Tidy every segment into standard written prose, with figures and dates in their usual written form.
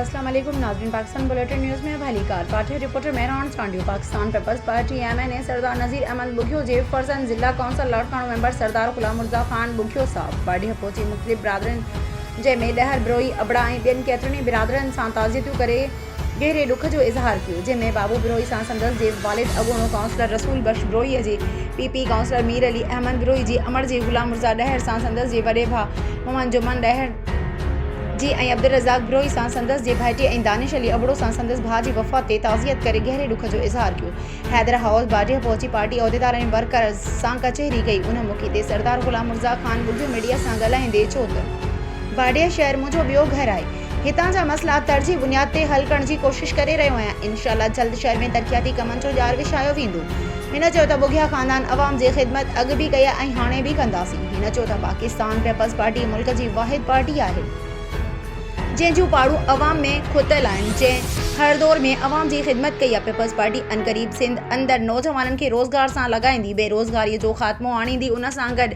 अस्सलाम वालेकुम नाज़रीन, पाकिस्तान बुलेटिन न्यूज़ में भली कार party reporter Mehran Chandio. Pakistan Peoples Party MNA Sardar Nazir Ahmed Bughio जे फर्जन ज़िला कौंसल लड़काणो मेंबर सरदार गुलाम मुर्ज़ा ख़ान बुघियो साहब बाड़ी पहुंची मुख़्तलिफ़ बिरादरन जंहिंमें ॾहर बिरोही अबड़ा ऐं ॿियनि केतिरनि बिरादरनि सां ताज़ियतूं करे गहरे ॾुख जो इज़हार कियो, जंहिंमें बाबू बिरोही सां संदसि जे वालिद अॻूणो काउंसलर रसूल बख्श बिरोही जे PP काउंसलर मीर अली अहमद बिरोही जी अमर जे गुलाम मुर्ज़ा ॾहर सां संदसि जे वॾे भाउ मोहम्मद जुमन ॾहर जी ऐं अब्दुल रज़ाक बिरोही सां संदसि जे भाइटे ऐं दानिश अली अबड़ो सां संदसि भाउ जी वफ़ात ते ताज़ियत करे गहरे ॾुख जो इज़हार कियो। हैदर हाउस बाडिया पहुची पार्टी उहिदेदार ऐं वर्कर्स सां कचहरी कई। उन मौक़े ते सरदार गुलाम मुर्ज़ा ख़ान बुघियो मीडिया सां ॻाल्हाईंदे चयो त बाडिया शहर मुंहिंजो ॿियो घर आहे। हितां जा मसइला तरजी बुनियाद ते हल करण जी कोशिश करे रहियो आहियां। इंशाअल्लाह जल्द शहर में तरक़ियाती कमनि जो ॼार विछायो वेंदो। हिन चयो त बुघिया ख़ानदान अवाम जी ख़िदमत अॻु बि कई ऐं हाणे बि कंदासीं। हिन चयो त पाकिस्तान पीपल्स पार्टी मुल्क जी वाहिद पार्टी आहे जंहिंजूं पाड़ू अवाम में खुतल आहिनि, जंहिं हर दौर में अवाम जी ख़िदमत कई आहे। पीपल्स पार्टी अनक़रीब सिंध अंदरि नौजवाननि खे रोज़गार सां लॻाईंदी, बेरोज़गारीअ जो ख़ात्मो आणींदी। उन सां गॾु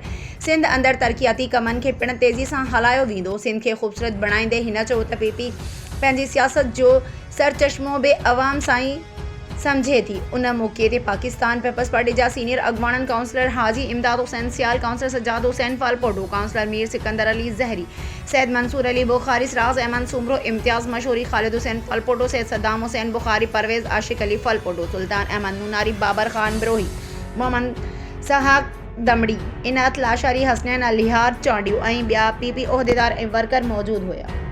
सिंध अंदरि तरक़ियाती कमनि खे पिणु तेज़ी सां हलायो वेंदो। सिंध खे ख़ूबसूरत बणाईंदे हिन चयो त PP पंहिंजी सियासत जो सरचश्मो बि अवाम सां ई समझे थी। उन मौक़े ते पाकिस्तान पीपल्स पार्टी जा सीनियर अॻवाननि काउंसलर हाजी इमदाद हुसैन सियाल, काउंसलर सज्जाद हुसैन फालपोडो, काउंसलर मीर सिकंदर अली ज़हरी, सैयद मंसूर अली बुखारी, राज अहमद सुमरो, इम्तियाज़ मशहूरी, खालिद हुसैन फालपोडो, सैयद सद्दाम हुसैन बुखारी, परवेज़ आशिक अली फालपोडो, सुल्तान अहमद नूनारी, बाबर ख़ान बिरोही, मोहम्मद सहाक दमड़ी, इनायत लाशारी, हसनैन अलिहार चांडियो ऐं ॿिया PP उहिदेदार ऐं वर्कर मौजूद हुआ।